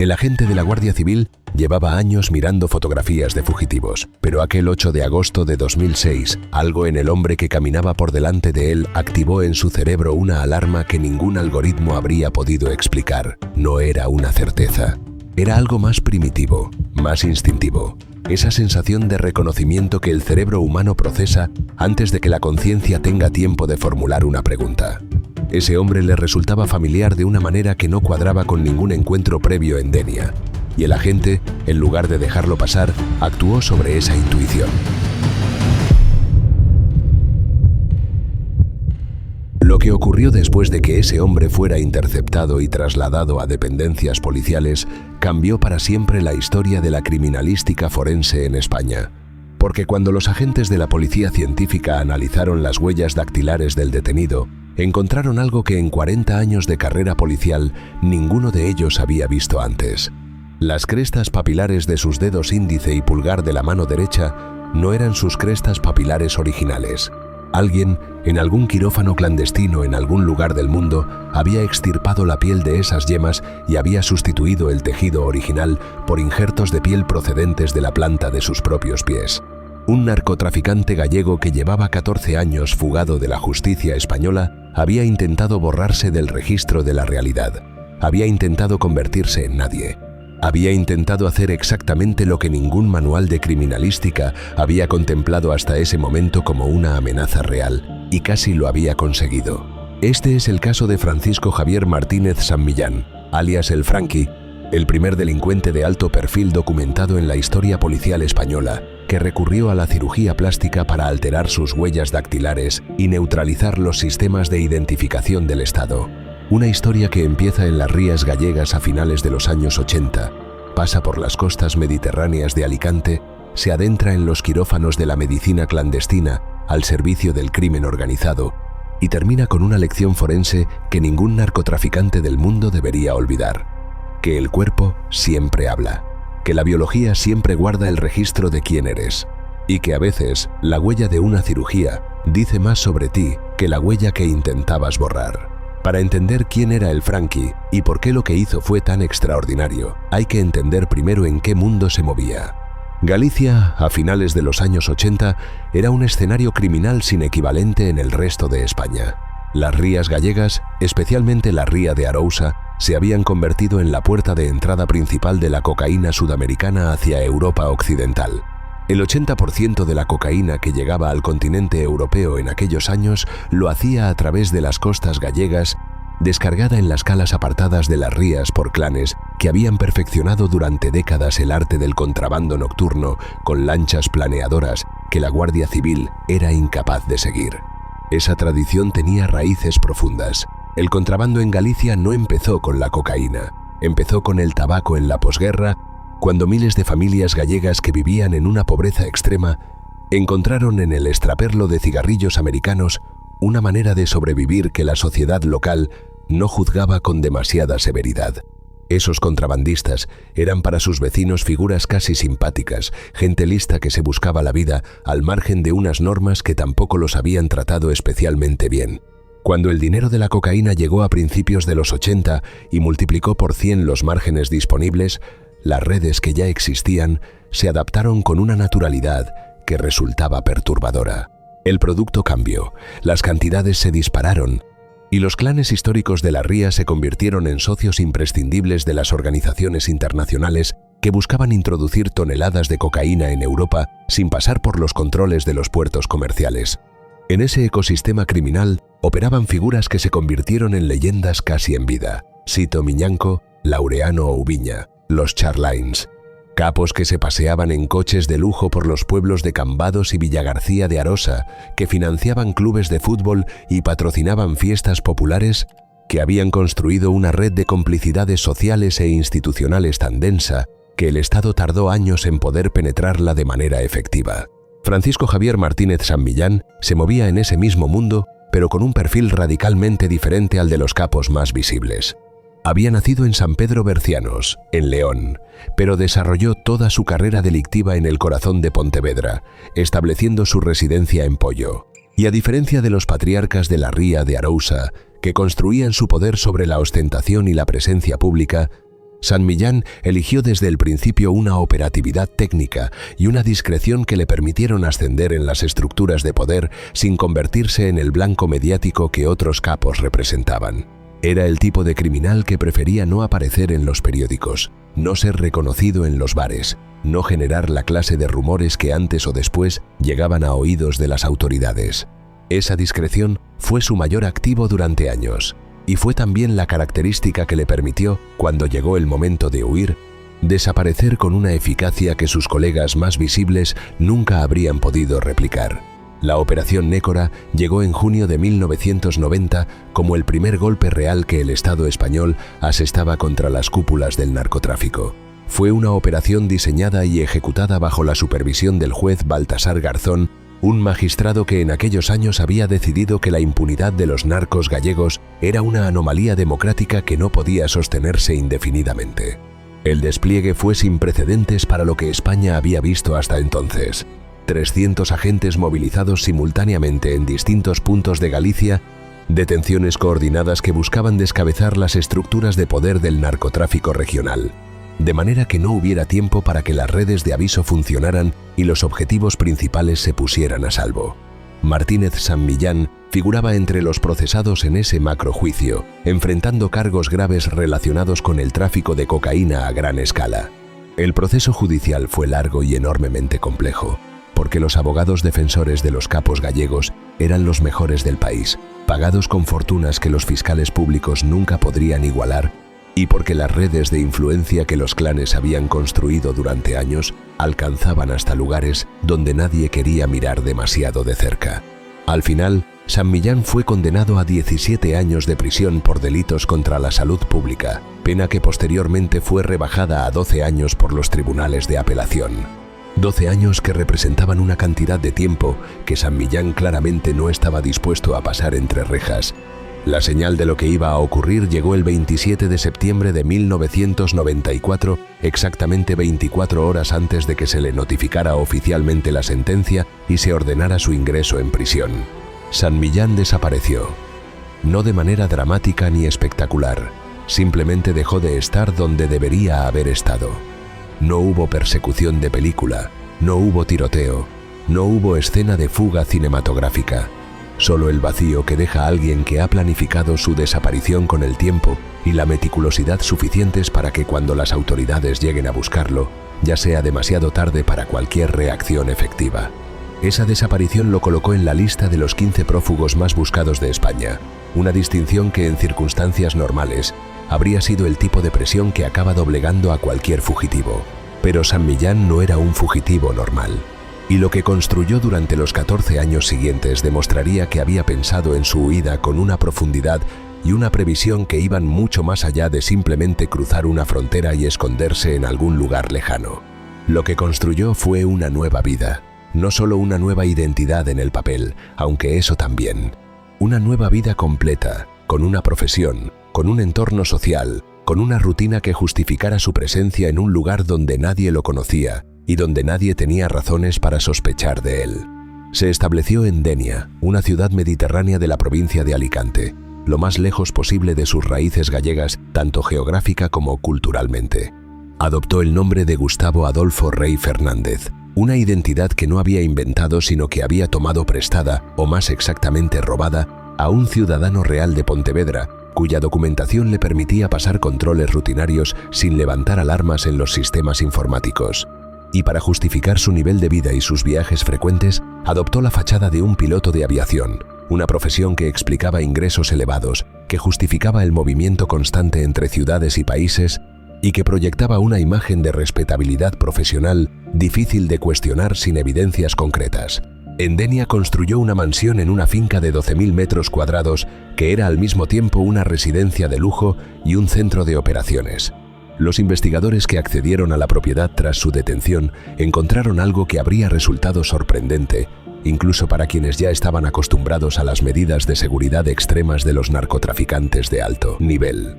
El agente de la Guardia Civil llevaba años mirando fotografías de fugitivos, pero aquel 8 de agosto de 2006, algo en el hombre que caminaba por delante de él activó en su cerebro una alarma que ningún algoritmo habría podido explicar. No era una certeza. Era algo más primitivo, más instintivo. Esa sensación de reconocimiento que el cerebro humano procesa antes de que la conciencia tenga tiempo de formular una pregunta. Ese hombre le resultaba familiar de una manera que no cuadraba con ningún encuentro previo en Denia, y el agente, en lugar de dejarlo pasar, actuó sobre esa intuición. Lo que ocurrió después de que ese hombre fuera interceptado y trasladado a dependencias policiales cambió para siempre la historia de la criminalística forense en España. Porque cuando los agentes de la policía científica analizaron las huellas dactilares del detenido, encontraron algo que en 40 años de carrera policial ninguno de ellos había visto antes. Las crestas papilares de sus dedos índice y pulgar de la mano derecha no eran sus crestas papilares originales. Alguien, en algún quirófano clandestino en algún lugar del mundo, había extirpado la piel de esas yemas y había sustituido el tejido original por injertos de piel procedentes de la planta de sus propios pies. Un narcotraficante gallego que llevaba 14 años fugado de la justicia española había intentado borrarse del registro de la realidad. Había intentado convertirse en nadie. Había intentado hacer exactamente lo que ningún manual de criminalística había contemplado hasta ese momento como una amenaza real, y casi lo había conseguido. Este es el caso de Francisco Javier Martínez San Millán, alias el Franqui, el primer delincuente de alto perfil documentado en la historia policial española, que recurrió a la cirugía plástica para alterar sus huellas dactilares y neutralizar los sistemas de identificación del Estado. Una historia que empieza en las Rías Gallegas a finales de los años 80, pasa por las costas mediterráneas de Alicante, se adentra en los quirófanos de la medicina clandestina al servicio del crimen organizado y termina con una lección forense que ningún narcotraficante del mundo debería olvidar: que el cuerpo siempre habla, que la biología siempre guarda el registro de quién eres y que a veces la huella de una cirugía dice más sobre ti que la huella que intentabas borrar. Para entender quién era el Franqui y por qué lo que hizo fue tan extraordinario, hay que entender primero en qué mundo se movía. Galicia, a finales de los años 80, era un escenario criminal sin equivalente en el resto de España. Las Rías Gallegas, especialmente la Ría de Arousa, se habían convertido en la puerta de entrada principal de la cocaína sudamericana hacia Europa occidental. El 80% de la cocaína que llegaba al continente europeo en aquellos años lo hacía a través de las costas gallegas, descargada en las calas apartadas de las rías por clanes que habían perfeccionado durante décadas el arte del contrabando nocturno con lanchas planeadoras que la Guardia Civil era incapaz de seguir. Esa tradición tenía raíces profundas. El contrabando en Galicia no empezó con la cocaína, empezó con el tabaco en la posguerra, cuando miles de familias gallegas que vivían en una pobreza extrema encontraron en el extraperlo de cigarrillos americanos una manera de sobrevivir que la sociedad local no juzgaba con demasiada severidad. Esos contrabandistas eran para sus vecinos figuras casi simpáticas, gente lista que se buscaba la vida al margen de unas normas que tampoco los habían tratado especialmente bien. Cuando el dinero de la cocaína llegó a principios de los 80 y multiplicó por 100 los márgenes disponibles, las redes que ya existían se adaptaron con una naturalidad que resultaba perturbadora. El producto cambió, las cantidades se dispararon y los clanes históricos de la ría se convirtieron en socios imprescindibles de las organizaciones internacionales que buscaban introducir toneladas de cocaína en Europa sin pasar por los controles de los puertos comerciales. En ese ecosistema criminal operaban figuras que se convirtieron en leyendas casi en vida: Sito Miñanco, Laureano Oubiña, los Charlains, capos que se paseaban en coches de lujo por los pueblos de Cambados y Villagarcía de Arosa, que financiaban clubes de fútbol y patrocinaban fiestas populares, que habían construido una red de complicidades sociales e institucionales tan densa que el Estado tardó años en poder penetrarla de manera efectiva. Francisco Javier Martínez San Millán se movía en ese mismo mundo, pero con un perfil radicalmente diferente al de los capos más visibles. Había nacido en San Pedro Bercianos, en León, pero desarrolló toda su carrera delictiva en el corazón de Pontevedra, estableciendo su residencia en Poio. Y a diferencia de los patriarcas de la Ría de Arousa, que construían su poder sobre la ostentación y la presencia pública, San Millán eligió desde el principio una operatividad técnica y una discreción que le permitieron ascender en las estructuras de poder sin convertirse en el blanco mediático que otros capos representaban. Era el tipo de criminal que prefería no aparecer en los periódicos, no ser reconocido en los bares, no generar la clase de rumores que antes o después llegaban a oídos de las autoridades. Esa discreción fue su mayor activo durante años. Y fue también la característica que le permitió, cuando llegó el momento de huir, desaparecer con una eficacia que sus colegas más visibles nunca habrían podido replicar. La Operación Nécora llegó en junio de 1990 como el primer golpe real que el Estado español asestaba contra las cúpulas del narcotráfico. Fue una operación diseñada y ejecutada bajo la supervisión del juez Baltasar Garzón, un magistrado que en aquellos años había decidido que la impunidad de los narcos gallegos era una anomalía democrática que no podía sostenerse indefinidamente. El despliegue fue sin precedentes para lo que España había visto hasta entonces. 300 agentes movilizados simultáneamente en distintos puntos de Galicia, detenciones coordinadas que buscaban descabezar las estructuras de poder del narcotráfico regional, de manera que no hubiera tiempo para que las redes de aviso funcionaran y los objetivos principales se pusieran a salvo. Martínez San Millán figuraba entre los procesados en ese macrojuicio, enfrentando cargos graves relacionados con el tráfico de cocaína a gran escala. El proceso judicial fue largo y enormemente complejo, porque los abogados defensores de los capos gallegos eran los mejores del país, pagados con fortunas que los fiscales públicos nunca podrían igualar, y porque las redes de influencia que los clanes habían construido durante años alcanzaban hasta lugares donde nadie quería mirar demasiado de cerca. Al final, San Millán fue condenado a 17 años de prisión por delitos contra la salud pública, pena que posteriormente fue rebajada a 12 años por los tribunales de apelación. 12 años que representaban una cantidad de tiempo que San Millán claramente no estaba dispuesto a pasar entre rejas. La señal de lo que iba a ocurrir llegó el 27 de septiembre de 1994, exactamente 24 horas antes de que se le notificara oficialmente la sentencia y se ordenara su ingreso en prisión. San Millán desapareció. No de manera dramática ni espectacular, simplemente dejó de estar donde debería haber estado. No hubo persecución de película, no hubo tiroteo, no hubo escena de fuga cinematográfica. Solo el vacío que deja a alguien que ha planificado su desaparición con el tiempo y la meticulosidad suficientes para que cuando las autoridades lleguen a buscarlo, ya sea demasiado tarde para cualquier reacción efectiva. Esa desaparición lo colocó en la lista de los 15 prófugos más buscados de España, una distinción que en circunstancias normales habría sido el tipo de presión que acaba doblegando a cualquier fugitivo. Pero San Millán no era un fugitivo normal. Y lo que construyó durante los 14 años siguientes demostraría que había pensado en su huida con una profundidad y una previsión que iban mucho más allá de simplemente cruzar una frontera y esconderse en algún lugar lejano. Lo que construyó fue una nueva vida, no solo una nueva identidad en el papel, aunque eso también. Una nueva vida completa, con una profesión, con un entorno social, con una rutina que justificara su presencia en un lugar donde nadie lo conocía y donde nadie tenía razones para sospechar de él. Se estableció en Denia, una ciudad mediterránea de la provincia de Alicante, lo más lejos posible de sus raíces gallegas, tanto geográfica como culturalmente. Adoptó el nombre de Gustavo Adolfo Rey Fernández, una identidad que no había inventado sino que había tomado prestada, o más exactamente robada, a un ciudadano real de Pontevedra, cuya documentación le permitía pasar controles rutinarios sin levantar alarmas en los sistemas informáticos. Y para justificar su nivel de vida y sus viajes frecuentes, adoptó la fachada de un piloto de aviación, una profesión que explicaba ingresos elevados, que justificaba el movimiento constante entre ciudades y países y que proyectaba una imagen de respetabilidad profesional difícil de cuestionar sin evidencias concretas. En Denia construyó una mansión en una finca de 12.000 metros cuadrados que era al mismo tiempo una residencia de lujo y un centro de operaciones. Los investigadores que accedieron a la propiedad tras su detención encontraron algo que habría resultado sorprendente, incluso para quienes ya estaban acostumbrados a las medidas de seguridad extremas de los narcotraficantes de alto nivel.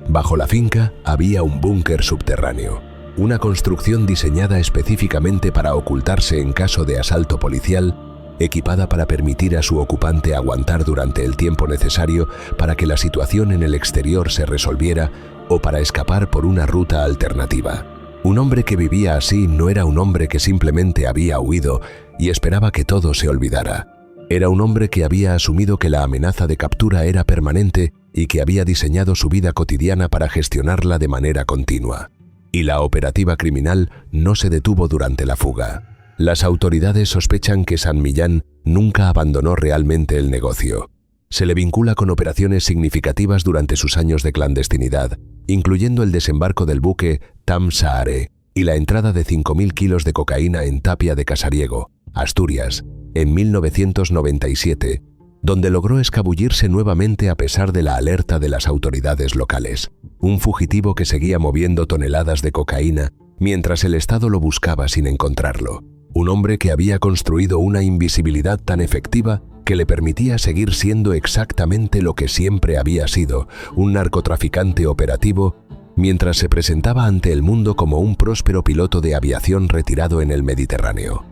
Bajo la finca había un búnker subterráneo, una construcción diseñada específicamente para ocultarse en caso de asalto policial, equipada para permitir a su ocupante aguantar durante el tiempo necesario para que la situación en el exterior se resolviera o para escapar por una ruta alternativa. Un hombre que vivía así no era un hombre que simplemente había huido y esperaba que todo se olvidara. Era un hombre que había asumido que la amenaza de captura era permanente y que había diseñado su vida cotidiana para gestionarla de manera continua. Y la operativa criminal no se detuvo durante la fuga. Las autoridades sospechan que San Millán nunca abandonó realmente el negocio. Se le vincula con operaciones significativas durante sus años de clandestinidad, incluyendo el desembarco del buque Tam Saare y la entrada de 5.000 kilos de cocaína en Tapia de Casariego, Asturias, en 1997, donde logró escabullirse nuevamente a pesar de la alerta de las autoridades locales. Un fugitivo que seguía moviendo toneladas de cocaína mientras el Estado lo buscaba sin encontrarlo. Un hombre que había construido una invisibilidad tan efectiva que le permitía seguir siendo exactamente lo que siempre había sido, un narcotraficante operativo, mientras se presentaba ante el mundo como un próspero piloto de aviación retirado en el Mediterráneo.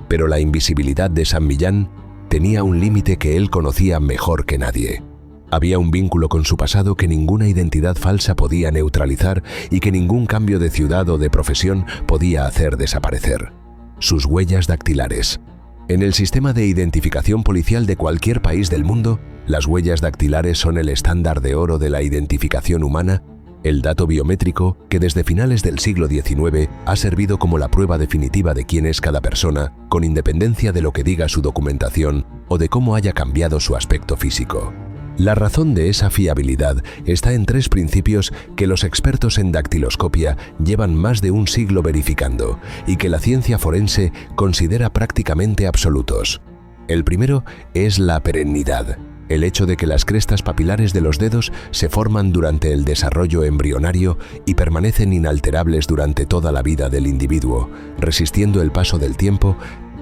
Pero la invisibilidad de San Millán tenía un límite que él conocía mejor que nadie. Había un vínculo con su pasado que ninguna identidad falsa podía neutralizar y que ningún cambio de ciudad o de profesión podía hacer desaparecer. Sus huellas dactilares. En el sistema de identificación policial de cualquier país del mundo, las huellas dactilares son el estándar de oro de la identificación humana, el dato biométrico que desde finales del siglo XIX ha servido como la prueba definitiva de quién es cada persona, con independencia de lo que diga su documentación o de cómo haya cambiado su aspecto físico. La razón de esa fiabilidad está en tres principios que los expertos en dactiloscopia llevan más de un siglo verificando y que la ciencia forense considera prácticamente absolutos. El primero es la perennidad, el hecho de que las crestas papilares de los dedos se forman durante el desarrollo embrionario y permanecen inalterables durante toda la vida del individuo, resistiendo el paso del tiempo,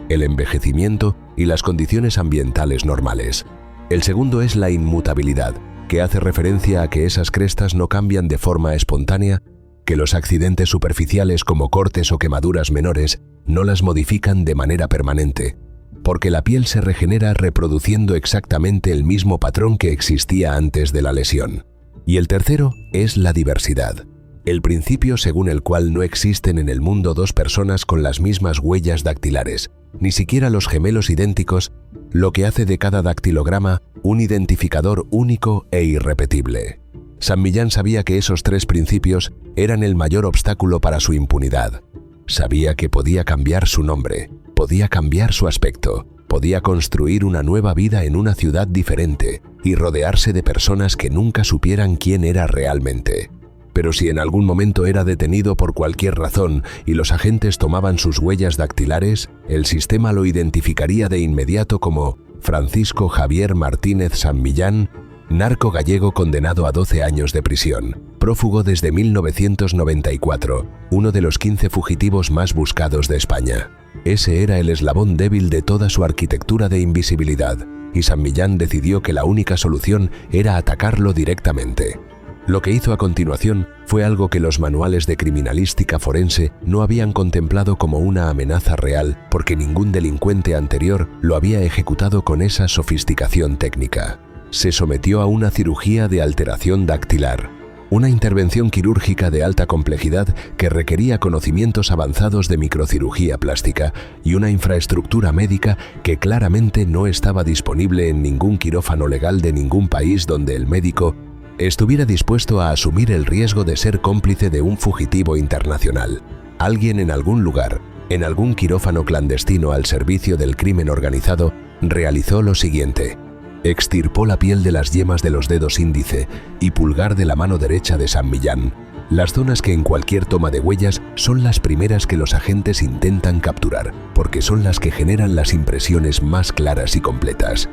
el envejecimiento y las condiciones ambientales normales. El segundo es la inmutabilidad, que hace referencia a que esas crestas no cambian de forma espontánea, que los accidentes superficiales como cortes o quemaduras menores no las modifican de manera permanente, porque la piel se regenera reproduciendo exactamente el mismo patrón que existía antes de la lesión. Y el tercero es la diversidad, el principio según el cual no existen en el mundo dos personas con las mismas huellas dactilares, ni siquiera los gemelos idénticos, lo que hace de cada dactilograma un identificador único e irrepetible. San Millán sabía que esos tres principios eran el mayor obstáculo para su impunidad. Sabía que podía cambiar su nombre, podía cambiar su aspecto, podía construir una nueva vida en una ciudad diferente y rodearse de personas que nunca supieran quién era realmente. Pero si en algún momento era detenido por cualquier razón y los agentes tomaban sus huellas dactilares, el sistema lo identificaría de inmediato como Francisco Javier Martínez San Millán, narco gallego condenado a 12 años de prisión, prófugo desde 1994, uno de los 15 fugitivos más buscados de España. Ese era el eslabón débil de toda su arquitectura de invisibilidad, y San Millán decidió que la única solución era atacarlo directamente. Lo que hizo a continuación fue algo que los manuales de criminalística forense no habían contemplado como una amenaza real porque ningún delincuente anterior lo había ejecutado con esa sofisticación técnica. Se sometió a una cirugía de alteración dactilar, una intervención quirúrgica de alta complejidad que requería conocimientos avanzados de microcirugía plástica y una infraestructura médica que claramente no estaba disponible en ningún quirófano legal de ningún país donde el médico estuviera dispuesto a asumir el riesgo de ser cómplice de un fugitivo internacional. Alguien en algún lugar, en algún quirófano clandestino al servicio del crimen organizado, realizó lo siguiente. Extirpó la piel de las yemas de los dedos índice y pulgar de la mano derecha de San Millán, las zonas que en cualquier toma de huellas son las primeras que los agentes intentan capturar, porque son las que generan las impresiones más claras y completas.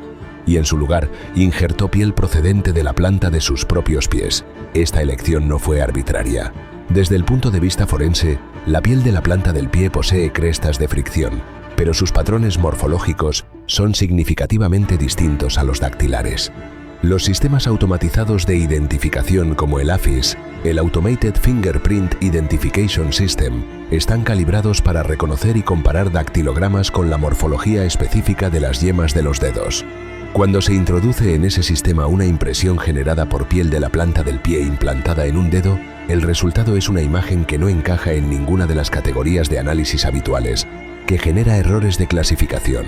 Y en su lugar, injertó piel procedente de la planta de sus propios pies. Esta elección no fue arbitraria. Desde el punto de vista forense, la piel de la planta del pie posee crestas de fricción, pero sus patrones morfológicos son significativamente distintos a los dactilares. Los sistemas automatizados de identificación como el AFIS, el Automated Fingerprint Identification System, están calibrados para reconocer y comparar dactilogramas con la morfología específica de las yemas de los dedos. Cuando se introduce en ese sistema una impresión generada por piel de la planta del pie implantada en un dedo, el resultado es una imagen que no encaja en ninguna de las categorías de análisis habituales, que genera errores de clasificación,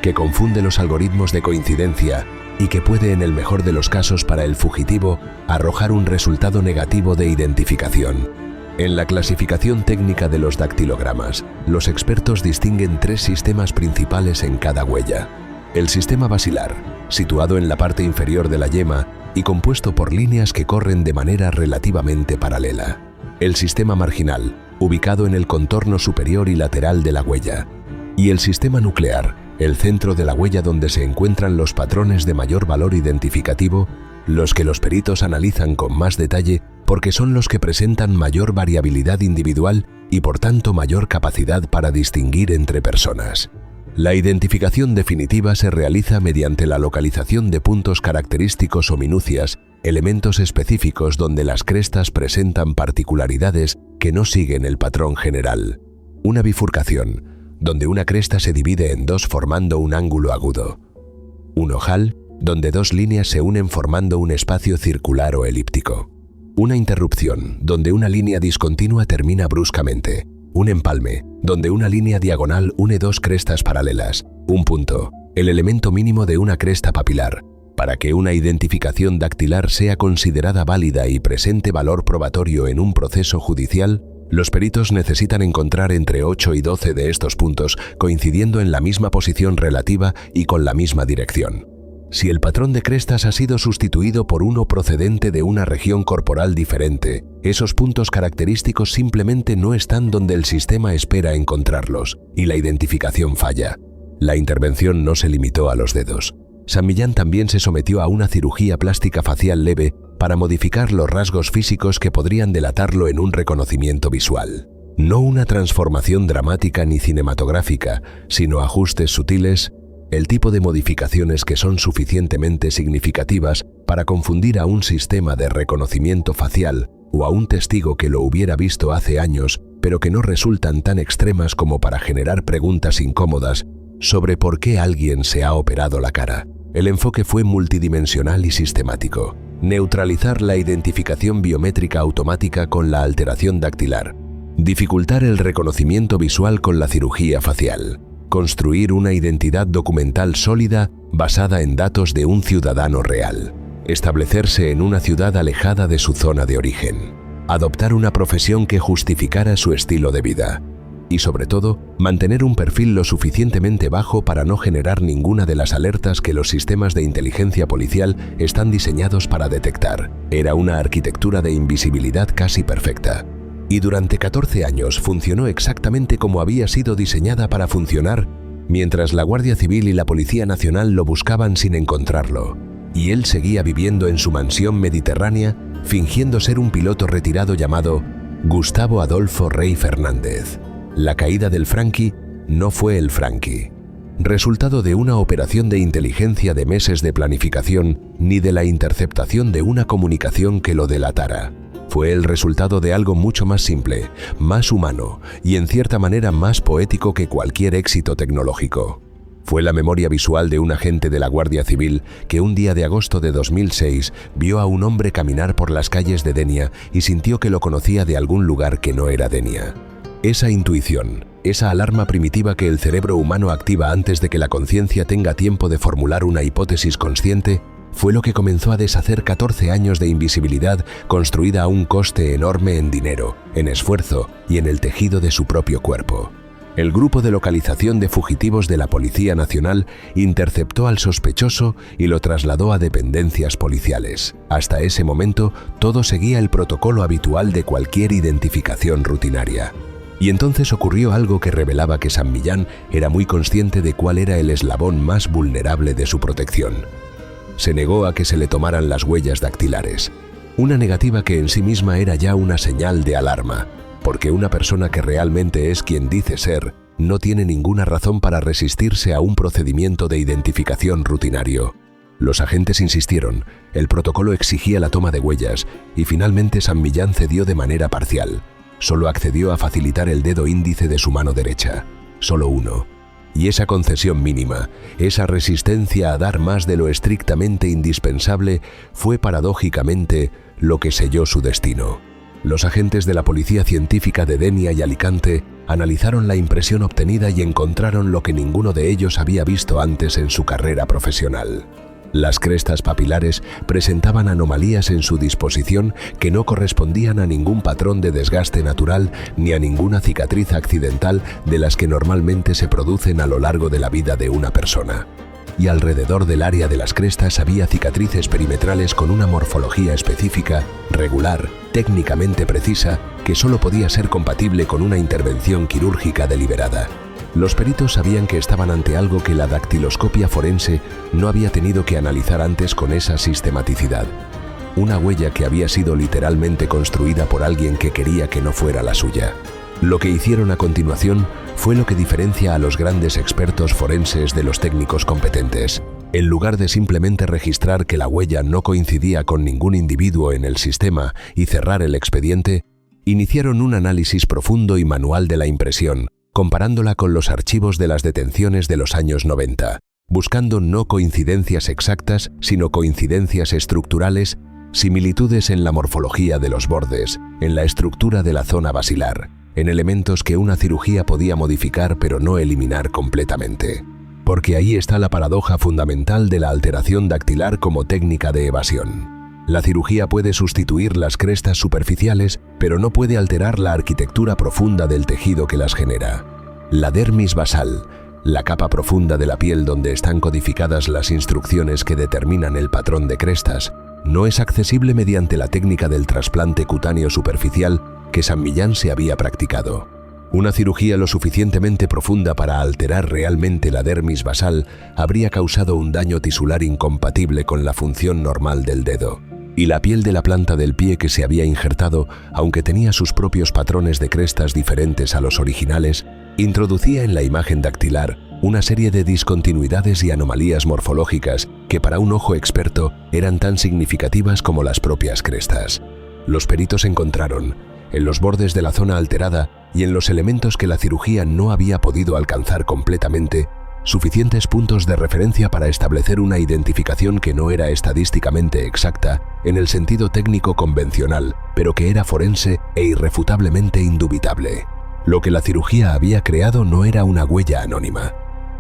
que confunde los algoritmos de coincidencia y que puede, en el mejor de los casos para el fugitivo, arrojar un resultado negativo de identificación. En la clasificación técnica de los dactilogramas, los expertos distinguen 3 sistemas principales en cada huella. El sistema basilar, situado en la parte inferior de la yema y compuesto por líneas que corren de manera relativamente paralela. El sistema marginal, ubicado en el contorno superior y lateral de la huella. Y el sistema nuclear, el centro de la huella donde se encuentran los patrones de mayor valor identificativo, los que los peritos analizan con más detalle porque son los que presentan mayor variabilidad individual y por tanto mayor capacidad para distinguir entre personas. La identificación definitiva se realiza mediante la localización de puntos característicos o minucias, elementos específicos donde las crestas presentan particularidades que no siguen el patrón general. Una bifurcación, donde una cresta se divide en 2 formando un ángulo agudo. Un ojal, donde 2 líneas se unen formando un espacio circular o elíptico. Una interrupción, donde una línea discontinua termina bruscamente. Un empalme, donde una línea diagonal une 2 crestas paralelas. Un punto, el elemento mínimo de una cresta papilar. Para que una identificación dactilar sea considerada válida y presente valor probatorio en un proceso judicial, los peritos necesitan encontrar entre 8 y 12 de estos puntos coincidiendo en la misma posición relativa y con la misma dirección. Si el patrón de crestas ha sido sustituido por uno procedente de una región corporal diferente, esos puntos característicos simplemente no están donde el sistema espera encontrarlos, y la identificación falla. La intervención no se limitó a los dedos. San Millán también se sometió a una cirugía plástica facial leve para modificar los rasgos físicos que podrían delatarlo en un reconocimiento visual. No una transformación dramática ni cinematográfica, sino ajustes sutiles, el tipo de modificaciones que son suficientemente significativas para confundir a un sistema de reconocimiento facial o a un testigo que lo hubiera visto hace años, pero que no resultan tan extremas como para generar preguntas incómodas sobre por qué alguien se ha operado la cara. El enfoque fue multidimensional y sistemático. Neutralizar la identificación biométrica automática con la alteración dactilar. Dificultar el reconocimiento visual con la cirugía facial. Construir una identidad documental sólida basada en datos de un ciudadano real. Establecerse en una ciudad alejada de su zona de origen. Adoptar una profesión que justificara su estilo de vida. Y sobre todo, mantener un perfil lo suficientemente bajo para no generar ninguna de las alertas que los sistemas de inteligencia policial están diseñados para detectar. Era una arquitectura de invisibilidad casi perfecta. Y durante 14 años funcionó exactamente como había sido diseñada para funcionar, mientras la Guardia Civil y la Policía Nacional lo buscaban sin encontrarlo. Y él seguía viviendo en su mansión mediterránea, fingiendo ser un piloto retirado llamado Gustavo Adolfo Rey Fernández. La caída del Franqui no fue el Franqui, resultado de una operación de inteligencia de meses de planificación, ni de la interceptación de una comunicación que lo delatara. Fue el resultado de algo mucho más simple, más humano y en cierta manera más poético que cualquier éxito tecnológico. Fue la memoria visual de un agente de la Guardia Civil que un día de agosto de 2006 vio a un hombre caminar por las calles de Denia y sintió que lo conocía de algún lugar que no era Denia. Esa intuición, esa alarma primitiva que el cerebro humano activa antes de que la conciencia tenga tiempo de formular una hipótesis consciente, fue lo que comenzó a deshacer 14 años de invisibilidad construida a un coste enorme en dinero, en esfuerzo y en el tejido de su propio cuerpo. El grupo de localización de fugitivos de la Policía Nacional interceptó al sospechoso y lo trasladó a dependencias policiales. Hasta ese momento, todo seguía el protocolo habitual de cualquier identificación rutinaria. Y entonces ocurrió algo que revelaba que San Millán era muy consciente de cuál era el eslabón más vulnerable de su protección. Se negó a que se le tomaran las huellas dactilares. Una negativa que en sí misma era ya una señal de alarma, porque una persona que realmente es quien dice ser, no tiene ninguna razón para resistirse a un procedimiento de identificación rutinario. Los agentes insistieron, el protocolo exigía la toma de huellas, y finalmente San Millán cedió de manera parcial. Solo accedió a facilitar el dedo índice de su mano derecha, solo uno. Y esa concesión mínima, esa resistencia a dar más de lo estrictamente indispensable, fue paradójicamente lo que selló su destino. Los agentes de la Policía Científica de Denia y Alicante analizaron la impresión obtenida y encontraron lo que ninguno de ellos había visto antes en su carrera profesional. Las crestas papilares presentaban anomalías en su disposición que no correspondían a ningún patrón de desgaste natural ni a ninguna cicatriz accidental de las que normalmente se producen a lo largo de la vida de una persona. Y alrededor del área de las crestas había cicatrices perimetrales con una morfología específica, regular, técnicamente precisa, que solo podía ser compatible con una intervención quirúrgica deliberada. Los peritos sabían que estaban ante algo que la dactiloscopia forense no había tenido que analizar antes con esa sistematicidad. Una huella que había sido literalmente construida por alguien que quería que no fuera la suya. Lo que hicieron a continuación fue lo que diferencia a los grandes expertos forenses de los técnicos competentes. En lugar de simplemente registrar que la huella no coincidía con ningún individuo en el sistema y cerrar el expediente, iniciaron un análisis profundo y manual de la impresión, comparándola con los archivos de las detenciones de los años 90, buscando no coincidencias exactas, sino coincidencias estructurales, similitudes en la morfología de los bordes, en la estructura de la zona basilar, en elementos que una cirugía podía modificar pero no eliminar completamente. Porque ahí está la paradoja fundamental de la alteración dactilar como técnica de evasión. La cirugía puede sustituir las crestas superficiales, pero no puede alterar la arquitectura profunda del tejido que las genera. La dermis basal, la capa profunda de la piel donde están codificadas las instrucciones que determinan el patrón de crestas, no es accesible mediante la técnica del trasplante cutáneo superficial que San Millán se había practicado. Una cirugía lo suficientemente profunda para alterar realmente la dermis basal habría causado un daño tisular incompatible con la función normal del dedo. Y la piel de la planta del pie que se había injertado, aunque tenía sus propios patrones de crestas diferentes a los originales, introducía en la imagen dactilar una serie de discontinuidades y anomalías morfológicas que para un ojo experto eran tan significativas como las propias crestas. Los peritos encontraron, en los bordes de la zona alterada y en los elementos que la cirugía no había podido alcanzar completamente, suficientes puntos de referencia para establecer una identificación que no era estadísticamente exacta en el sentido técnico convencional, pero que era forense e irrefutablemente indubitable. Lo que la cirugía había creado no era una huella anónima.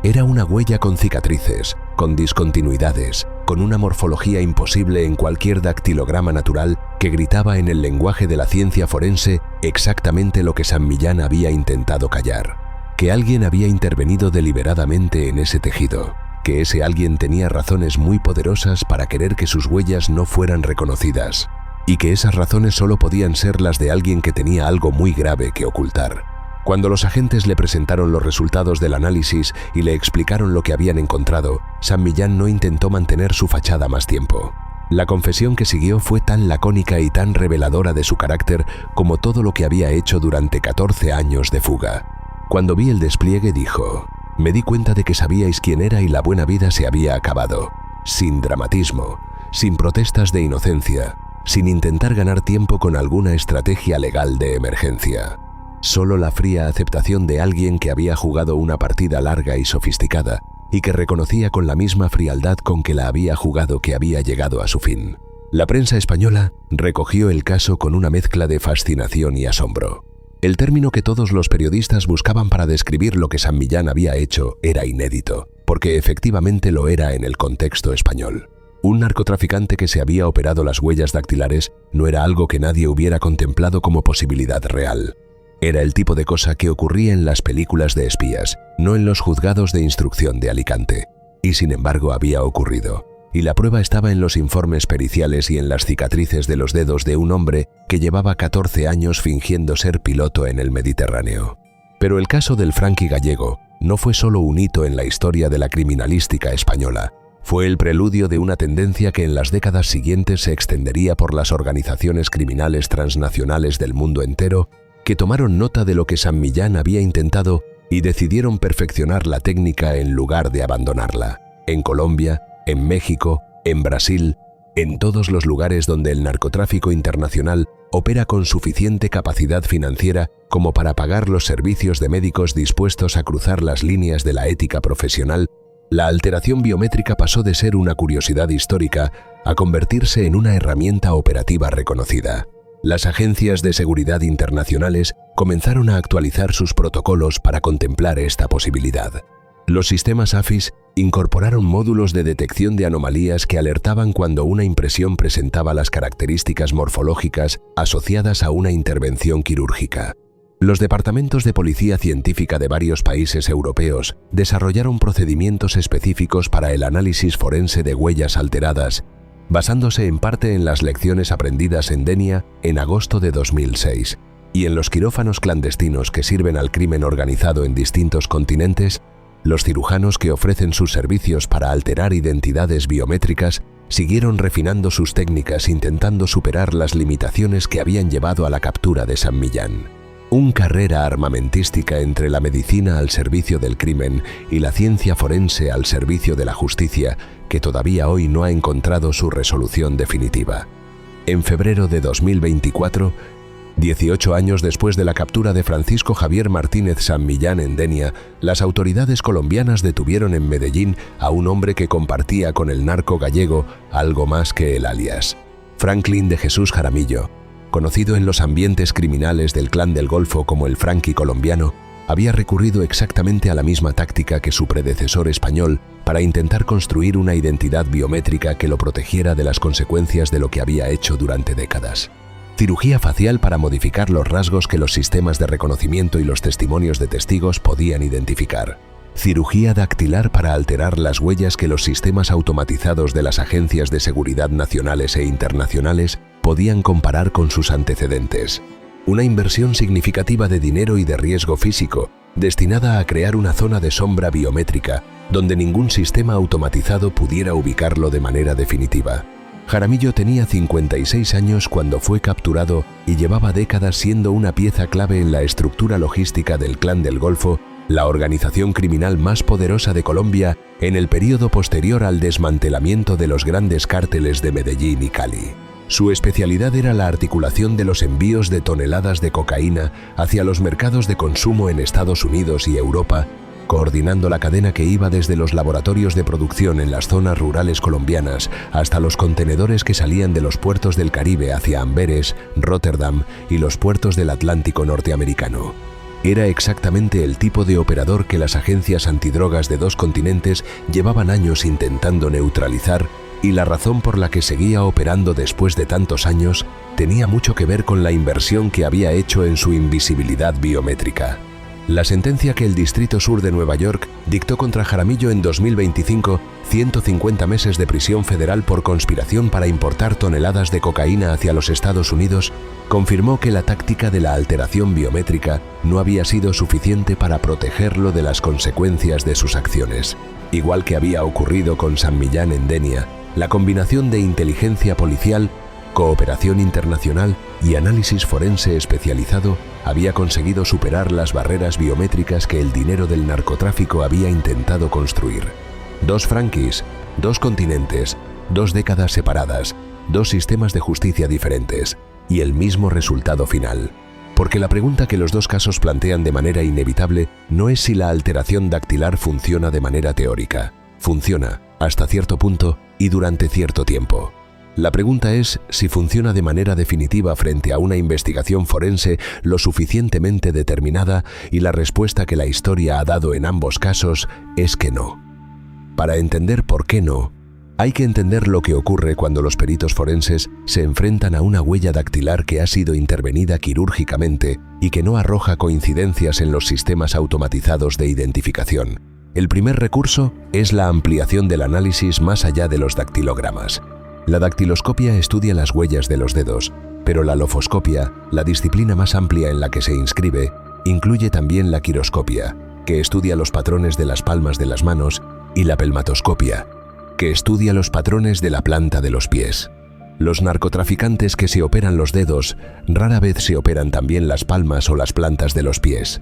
Era una huella con cicatrices, con discontinuidades, con una morfología imposible en cualquier dactilograma natural que gritaba en el lenguaje de la ciencia forense exactamente lo que San Millán había intentado callar. Que alguien había intervenido deliberadamente en ese tejido, que ese alguien tenía razones muy poderosas para querer que sus huellas no fueran reconocidas, y que esas razones solo podían ser las de alguien que tenía algo muy grave que ocultar. Cuando los agentes le presentaron los resultados del análisis y le explicaron lo que habían encontrado, San Millán no intentó mantener su fachada más tiempo. La confesión que siguió fue tan lacónica y tan reveladora de su carácter como todo lo que había hecho durante 14 años de fuga. Cuando vi el despliegue dijo: me di cuenta de que sabíais quién era y la buena vida se había acabado. Sin dramatismo, sin protestas de inocencia, sin intentar ganar tiempo con alguna estrategia legal de emergencia. Solo la fría aceptación de alguien que había jugado una partida larga y sofisticada y que reconocía con la misma frialdad con que la había jugado que había llegado a su fin. La prensa española recogió el caso con una mezcla de fascinación y asombro. El término que todos los periodistas buscaban para describir lo que San Millán había hecho era inédito, porque efectivamente lo era en el contexto español. Un narcotraficante que se había operado las huellas dactilares no era algo que nadie hubiera contemplado como posibilidad real. Era el tipo de cosa que ocurría en las películas de espías, no en los juzgados de instrucción de Alicante. Y sin embargo había ocurrido. Y la prueba estaba en los informes periciales y en las cicatrices de los dedos de un hombre que llevaba 14 años fingiendo ser piloto en el Mediterráneo. Pero el caso del Franqui gallego no fue solo un hito en la historia de la criminalística española. Fue el preludio de una tendencia que en las décadas siguientes se extendería por las organizaciones criminales transnacionales del mundo entero, que tomaron nota de lo que San Millán había intentado y decidieron perfeccionar la técnica en lugar de abandonarla. En Colombia, en México, en Brasil, en todos los lugares donde el narcotráfico internacional opera con suficiente capacidad financiera como para pagar los servicios de médicos dispuestos a cruzar las líneas de la ética profesional, la alteración biométrica pasó de ser una curiosidad histórica a convertirse en una herramienta operativa reconocida. Las agencias de seguridad internacionales comenzaron a actualizar sus protocolos para contemplar esta posibilidad. Los sistemas AFIS incorporaron módulos de detección de anomalías que alertaban cuando una impresión presentaba las características morfológicas asociadas a una intervención quirúrgica. Los departamentos de policía científica de varios países europeos desarrollaron procedimientos específicos para el análisis forense de huellas alteradas, basándose en parte en las lecciones aprendidas en Denia en agosto de 2006, y en los quirófanos clandestinos que sirven al crimen organizado en distintos continentes. Los cirujanos que ofrecen sus servicios para alterar identidades biométricas siguieron refinando sus técnicas intentando superar las limitaciones que habían llevado a la captura de San Millán. Una carrera armamentística entre la medicina al servicio del crimen y la ciencia forense al servicio de la justicia que todavía hoy no ha encontrado su resolución definitiva. En febrero de 2024, 18 años después de la captura de Francisco Javier Martínez San Millán en Denia, las autoridades colombianas detuvieron en Medellín a un hombre que compartía con el narco gallego algo más que el alias: Franklin de Jesús Jaramillo. Conocido en los ambientes criminales del Clan del Golfo como el Franqui colombiano, había recurrido exactamente a la misma táctica que su predecesor español para intentar construir una identidad biométrica que lo protegiera de las consecuencias de lo que había hecho durante décadas. Cirugía facial para modificar los rasgos que los sistemas de reconocimiento y los testimonios de testigos podían identificar. Cirugía dactilar para alterar las huellas que los sistemas automatizados de las agencias de seguridad nacionales e internacionales podían comparar con sus antecedentes. Una inversión significativa de dinero y de riesgo físico, destinada a crear una zona de sombra biométrica, donde ningún sistema automatizado pudiera ubicarlo de manera definitiva. Jaramillo tenía 56 años cuando fue capturado y llevaba décadas siendo una pieza clave en la estructura logística del Clan del Golfo, la organización criminal más poderosa de Colombia en el período posterior al desmantelamiento de los grandes cárteles de Medellín y Cali. Su especialidad era la articulación de los envíos de toneladas de cocaína hacia los mercados de consumo en Estados Unidos y Europa, coordinando la cadena que iba desde los laboratorios de producción en las zonas rurales colombianas hasta los contenedores que salían de los puertos del Caribe hacia Amberes, Rotterdam y los puertos del Atlántico norteamericano. Era exactamente el tipo de operador que las agencias antidrogas de dos continentes llevaban años intentando neutralizar, y la razón por la que seguía operando después de tantos años tenía mucho que ver con la inversión que había hecho en su invisibilidad biométrica. La sentencia que el Distrito Sur de Nueva York dictó contra Jaramillo en 2025, 150 meses de prisión federal por conspiración para importar toneladas de cocaína hacia los Estados Unidos, confirmó que la táctica de la alteración biométrica no había sido suficiente para protegerlo de las consecuencias de sus acciones. Igual que había ocurrido con San Millán en Denia, la combinación de inteligencia policial, cooperación internacional y análisis forense especializado había conseguido superar las barreras biométricas que el dinero del narcotráfico había intentado construir. Dos franquis, dos continentes, dos décadas separadas, dos sistemas de justicia diferentes y el mismo resultado final. Porque la pregunta que los dos casos plantean de manera inevitable no es si la alteración dactilar funciona de manera teórica. Funciona, hasta cierto punto y durante cierto tiempo. La pregunta es si funciona de manera definitiva frente a una investigación forense lo suficientemente determinada, y la respuesta que la historia ha dado en ambos casos es que no. Para entender por qué no, hay que entender lo que ocurre cuando los peritos forenses se enfrentan a una huella dactilar que ha sido intervenida quirúrgicamente y que no arroja coincidencias en los sistemas automatizados de identificación. El primer recurso es la ampliación del análisis más allá de los dactilogramas. La dactiloscopia estudia las huellas de los dedos, pero la lofoscopia, la disciplina más amplia en la que se inscribe, incluye también la quiroscopia, que estudia los patrones de las palmas de las manos, y la pelmatoscopia, que estudia los patrones de la planta de los pies. Los narcotraficantes que se operan los dedos rara vez se operan también las palmas o las plantas de los pies,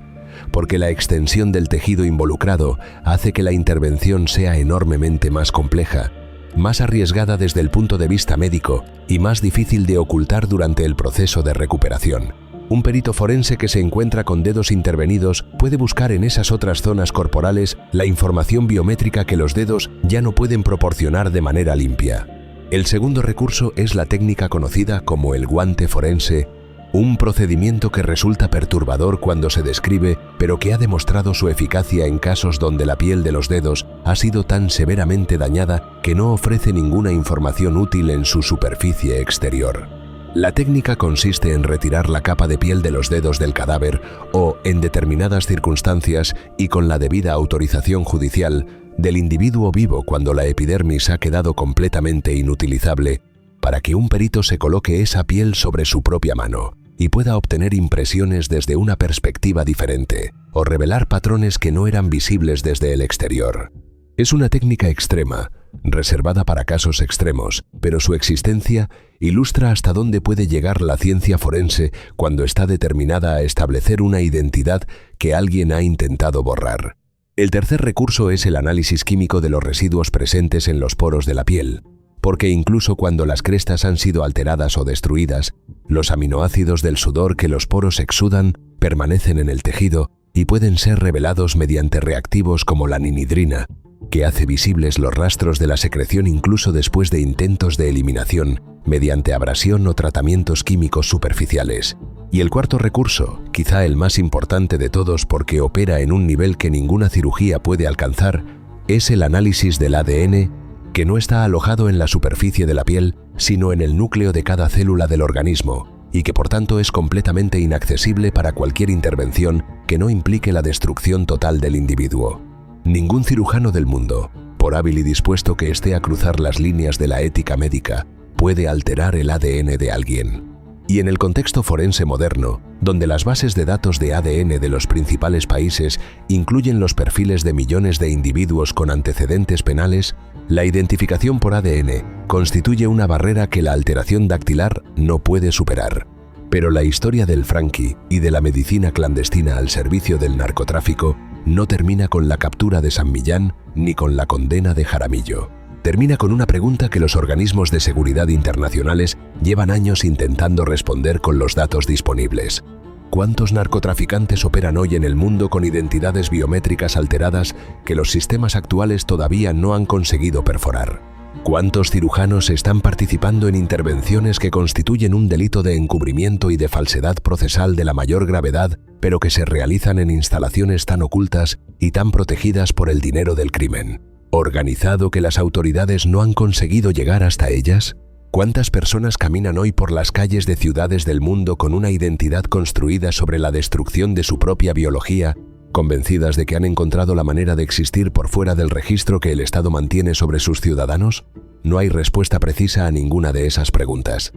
porque la extensión del tejido involucrado hace que la intervención sea enormemente más compleja, más arriesgada desde el punto de vista médico y más difícil de ocultar durante el proceso de recuperación. Un perito forense que se encuentra con dedos intervenidos puede buscar en esas otras zonas corporales la información biométrica que los dedos ya no pueden proporcionar de manera limpia. El segundo recurso es la técnica conocida como el guante forense, un procedimiento que resulta perturbador cuando se describe, pero que ha demostrado su eficacia en casos donde la piel de los dedos ha sido tan severamente dañada que no ofrece ninguna información útil en su superficie exterior. La técnica consiste en retirar la capa de piel de los dedos del cadáver o, en determinadas circunstancias y con la debida autorización judicial, del individuo vivo cuando la epidermis ha quedado completamente inutilizable, para que un perito se coloque esa piel sobre su propia mano y pueda obtener impresiones desde una perspectiva diferente o revelar patrones que no eran visibles desde el exterior. Es una técnica extrema, reservada para casos extremos, pero su existencia ilustra hasta dónde puede llegar la ciencia forense cuando está determinada a establecer una identidad que alguien ha intentado borrar. El tercer recurso es el análisis químico de los residuos presentes en los poros de la piel, porque incluso cuando las crestas han sido alteradas o destruidas, los aminoácidos del sudor que los poros exudan permanecen en el tejido y pueden ser revelados mediante reactivos como la ninhidrina, que hace visibles los rastros de la secreción incluso después de intentos de eliminación mediante abrasión o tratamientos químicos superficiales. Y el cuarto recurso, quizá el más importante de todos porque opera en un nivel que ninguna cirugía puede alcanzar, es el análisis del ADN, que no está alojado en la superficie de la piel, sino en el núcleo de cada célula del organismo, y que por tanto es completamente inaccesible para cualquier intervención que no implique la destrucción total del individuo. Ningún cirujano del mundo, por hábil y dispuesto que esté a cruzar las líneas de la ética médica, puede alterar el ADN de alguien. Y en el contexto forense moderno, donde las bases de datos de ADN de los principales países incluyen los perfiles de millones de individuos con antecedentes penales, la identificación por ADN constituye una barrera que la alteración dactilar no puede superar. Pero la historia del Franky y de la medicina clandestina al servicio del narcotráfico no termina con la captura de San Millán ni con la condena de Jaramillo. Termina con una pregunta que los organismos de seguridad internacionales llevan años intentando responder con los datos disponibles. ¿Cuántos narcotraficantes operan hoy en el mundo con identidades biométricas alteradas que los sistemas actuales todavía no han conseguido perforar? ¿Cuántos cirujanos están participando en intervenciones que constituyen un delito de encubrimiento y de falsedad procesal de la mayor gravedad, pero que se realizan en instalaciones tan ocultas y tan protegidas por el dinero del crimen? ¿Organizado que las autoridades no han conseguido llegar hasta ellas? ¿Cuántas personas caminan hoy por las calles de ciudades del mundo con una identidad construida sobre la destrucción de su propia biología, convencidas de que han encontrado la manera de existir por fuera del registro que el Estado mantiene sobre sus ciudadanos? No hay respuesta precisa a ninguna de esas preguntas.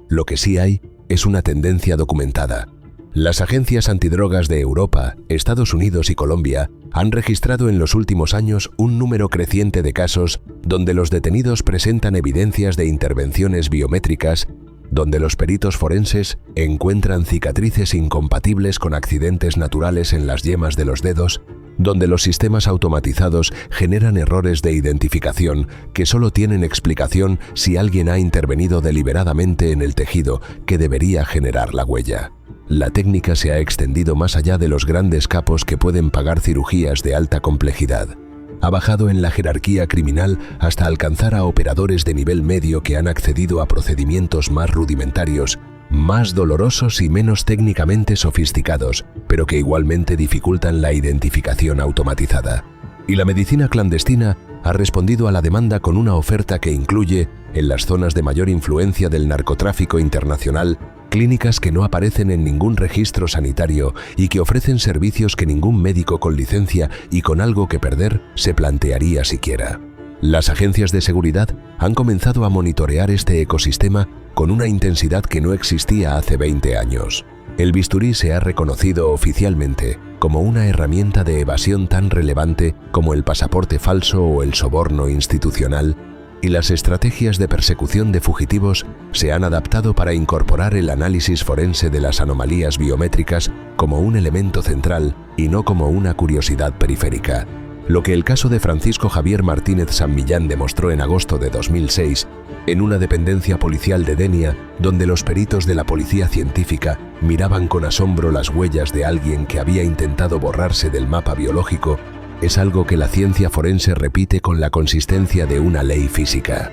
Lo que sí hay es una tendencia documentada. Las agencias antidrogas de Europa, Estados Unidos y Colombia han registrado en los últimos años un número creciente de casos donde los detenidos presentan evidencias de intervenciones biométricas, donde los peritos forenses encuentran cicatrices incompatibles con accidentes naturales en las yemas de los dedos, donde los sistemas automatizados generan errores de identificación que solo tienen explicación si alguien ha intervenido deliberadamente en el tejido que debería generar la huella. La técnica se ha extendido más allá de los grandes capos que pueden pagar cirugías de alta complejidad. Ha bajado en la jerarquía criminal hasta alcanzar a operadores de nivel medio que han accedido a procedimientos más rudimentarios, más dolorosos y menos técnicamente sofisticados, pero que igualmente dificultan la identificación automatizada. Y la medicina clandestina ha respondido a la demanda con una oferta que incluye, en las zonas de mayor influencia del narcotráfico internacional, clínicas que no aparecen en ningún registro sanitario y que ofrecen servicios que ningún médico con licencia y con algo que perder se plantearía siquiera. Las agencias de seguridad han comenzado a monitorear este ecosistema con una intensidad que no existía hace 20 años. El bisturí se ha reconocido oficialmente como una herramienta de evasión tan relevante como el pasaporte falso o el soborno institucional, y las estrategias de persecución de fugitivos se han adaptado para incorporar el análisis forense de las anomalías biométricas como un elemento central y no como una curiosidad periférica. Lo que el caso de Francisco Javier Martínez San Millán demostró en agosto de 2006, en una dependencia policial de Denia, donde los peritos de la policía científica miraban con asombro las huellas de alguien que había intentado borrarse del mapa biológico, es algo que la ciencia forense repite con la consistencia de una ley física.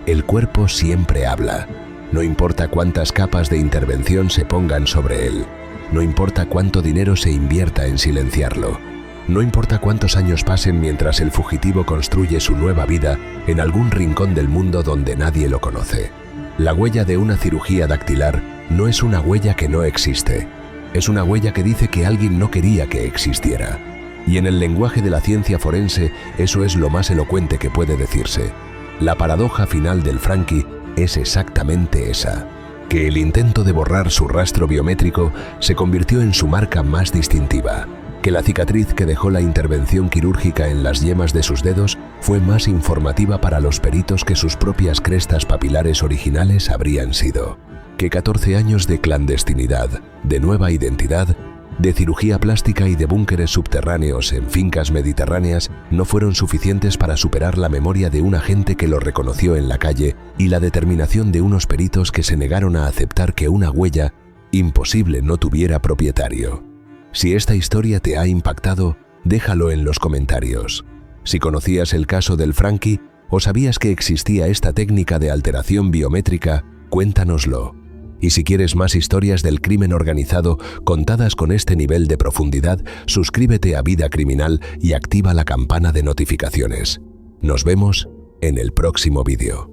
El cuerpo siempre habla. No importa cuántas capas de intervención se pongan sobre él. No importa cuánto dinero se invierta en silenciarlo. No importa cuántos años pasen mientras el fugitivo construye su nueva vida en algún rincón del mundo donde nadie lo conoce. La huella de una cirugía dactilar no es una huella que no existe. Es una huella que dice que alguien no quería que existiera. Y en el lenguaje de la ciencia forense, eso es lo más elocuente que puede decirse. La paradoja final del Franky es exactamente esa: que el intento de borrar su rastro biométrico se convirtió en su marca más distintiva, que la cicatriz que dejó la intervención quirúrgica en las yemas de sus dedos fue más informativa para los peritos que sus propias crestas papilares originales habrían sido, que 14 años de clandestinidad, de nueva identidad, de cirugía plástica y de búnkeres subterráneos en fincas mediterráneas no fueron suficientes para superar la memoria de un agente que lo reconoció en la calle y la determinación de unos peritos que se negaron a aceptar que una huella imposible no tuviera propietario. Si esta historia te ha impactado, déjalo en los comentarios. Si conocías el caso del Franky o sabías que existía esta técnica de alteración biométrica, cuéntanoslo. Y si quieres más historias del crimen organizado contadas con este nivel de profundidad, suscríbete a Vida Criminal y activa la campana de notificaciones. Nos vemos en el próximo vídeo.